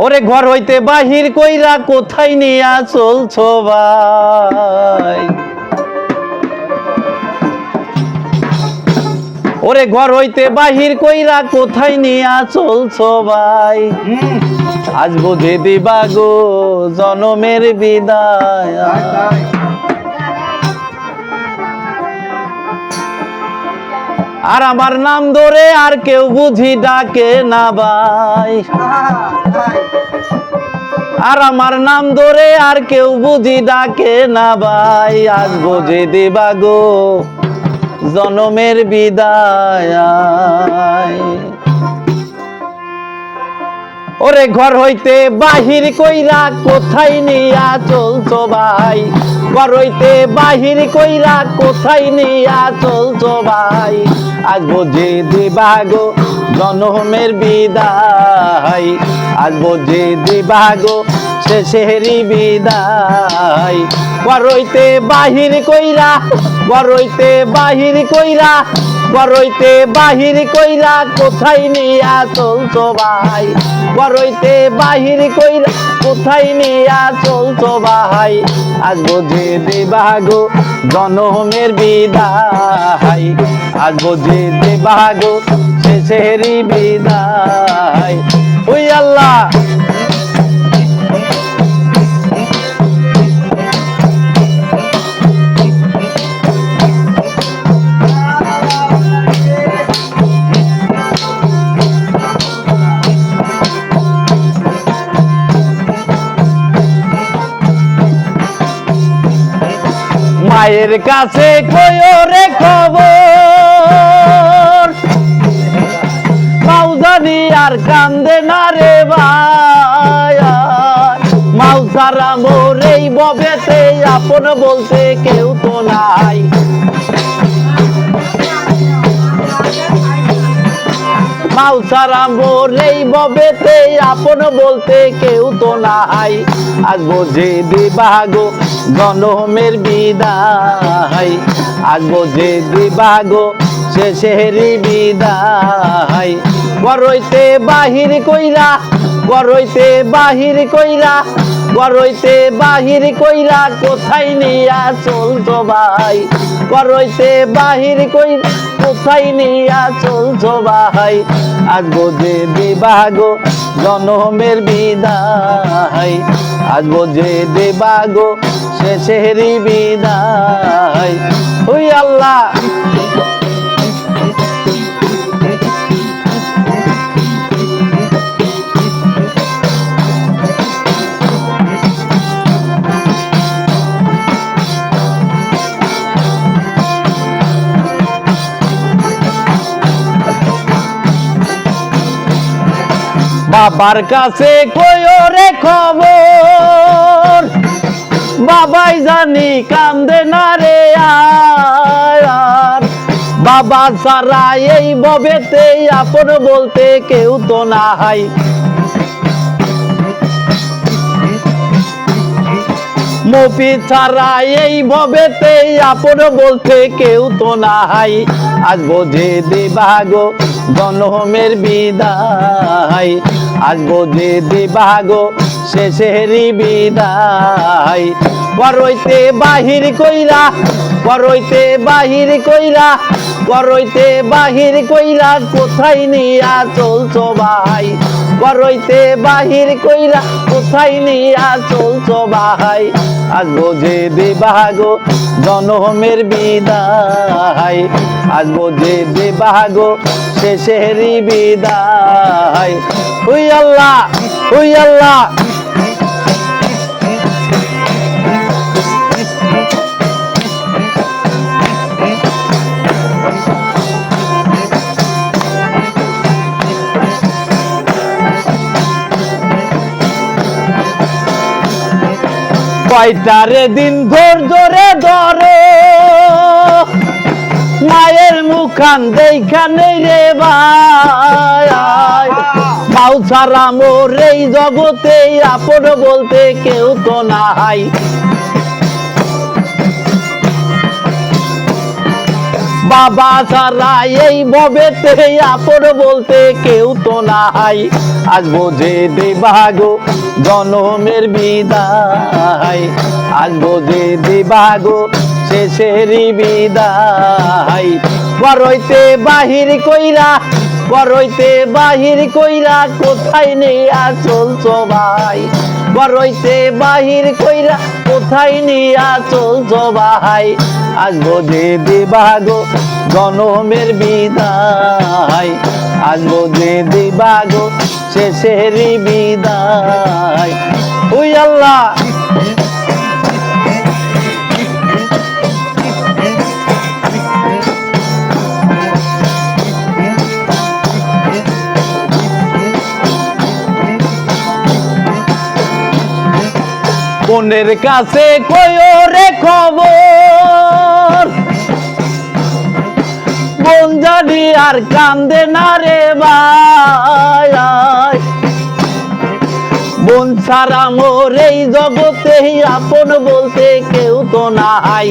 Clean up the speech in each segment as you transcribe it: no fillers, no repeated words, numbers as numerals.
ওরে ঘর হইতে বাহির কইরা কোথায় নিয়া চলছো ভাই? ওরে ঘর হইতে বাহির কইরা কোথায় নিয়া চলছো ভাই? আজ বুঝে দিবা গো জনমের বিদায়। আর আমার নাম ধরে আর কেউ বুঝি ডাকে না ভাই। আর আমার নাম ধরে আর কেউ বুঝি ডাকে না ভাই। আজ বুঝে দিবা গো জনমের বিদায়। ওরে ঘর হইতে বাহির কইরা কোথায় নিয়া চলছো ভাই? ঘর হইতে বাহির কইরা কোথায় নিয়া চলছো ভাই? আজ বুঝে দিবা গো জনমের বিদায়। আজ বুঝে দিবা গো শেষেরই বিদায়। ঘর হইতে বাহির কইরা, ঘর হইতে বাহির কইরা, ঘর হইতে বাহির কইরা কোথায় নিয়া চলছো ভাই? ঘর হইতে বাহির কইরা কোথায় নিয়া চলছো ভাই? আজ বুঝে দিবা গো জনমের বিদায়। আজ বুঝে দিবা গো শেষেরই বিদায়। ওই আল্লাহ মায়ের কাছে কইও রে খবর, মাউজানি আর কান্দে না রে ভাই। মাউ সারা মোর এই ববেতে আপন বলতে কেউ তো নাই। মাউ সারা মোর এই ববেতে আপন বলতে কেউ তো নাই। আজ বুঝে দিবা গো জনমের বিদায়। আজ বুঝে দিবা গো শেষেরই বিদায়। ঘর হইতে বাহির কইরা, ঘর হইতে বাহির কইরা, ঘর হইতে বাহির কইরা কোথায় নিয়া চলছো ভাই? ঘর হইতে বাহির কইরা কোথায় নিয়া চলছো ভাই? আজ বুঝে দিবা গো জনমের বিদায়। আজ বুঝে দিবা গো শেষেরই বিদায়। ওই আল্লাহ বাবার কাছে কইও রে খবর, বাবাই জানি কান্দে না রে আর। বাবা সারা এই ববেতে আপন বলতে কেউ তো নাই। মফি ছাড়া এই ভবেতে আপন বলতে কেউ তো নাই। আজ বুঝে দিবা গো জনমের বিদায়। আজ বুঝে দিবা গো শেষেরই বিদায়। ঘর হইতে বাহির কইরা, ঘর হইতে বাহির কইরা, ঘর হইতে বাহির কইরা কোথায় নিয়া চলছো ভাই? ঘর হইতে বাহির কইরা কোথায় নিয়া চলছো ভাই? আজ বুঝে দিবা গো জনমের বিদায়। আজ বুঝে দিবা গো শেষেরই বিদায়। ওই আল্লাহ, ওই আল্লাহ কয়টারে দিন ধরে ধরো, মায়ের মুখান দেখানে রে ভাই। মাউ ছাড়া মোর এই জগতে আপন বলতে কেউ তো নাই। বাবা ছাড়া এই ভবেতে আপন বলতে কেউ তো নাই। আজ বোঝে দেবাগো জনমের বিদায়, আজ বোঝে দেবাগো শেষেরই বিদায়। পরইতে বাহির কইরা, পরইতে বাহির কইরা কোথায় নিয়া চলছো ভাই, পরইতে বাহির কইরা কোথায় নিয়া চলছো ভাই। আজ বোঝে দেবাগো জনমের বিদায়, আজ বোঝে দেবাগো শেষেরই বিদায়। ওই আল্লাহ বোনের কাছে কইও রে খবর, বোন জানি আর কান্দে না রে ভাই। বোন ছাড়া মোর এই জগতে আপন বলতে কেউ তো নাই।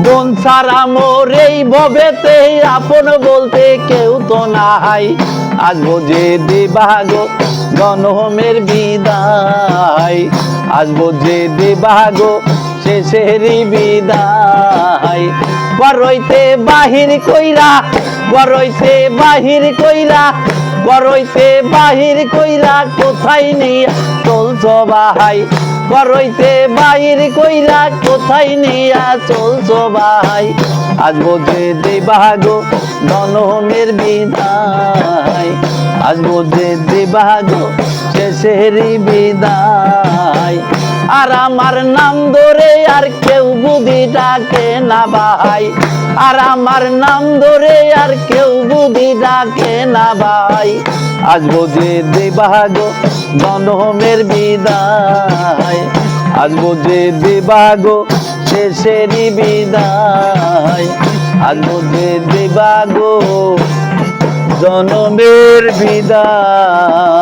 বোন ছাড়া মোর এই ভবেতে আপন বলতে কেউ তো নাই। আজ বোঝে দেবাগো জনমের বিদায়, আজ বোঝে দেবাগো শেষেরই বিদায়। পরইতে বাহির কইরা, পরইতে বাহির কইরা, পরইতে বাহির কইরা কোথায় নিয়া চলছো ভাই, পরইতে বাহির কইরা কোথায় নিয়া চলছো ভাই। আজ বোঝে দেবাগো জনমের বিদায়, আজ বোঝে দেবাগো শেষেরই বিদায়। আর আমার নাম ধরে আর কেউ বুদ্ধি ডাকে না ভাই, আর আমার নাম ধরে আর কেউ বুদ্ধি ডাকে না ভাই। আজ বোঝে দেবাগো জনমের বিদায়, আজ বোঝে দেবাগো শেষেরই বিদায়, আজ বোঝে দেবাগো জনমের বিদায়।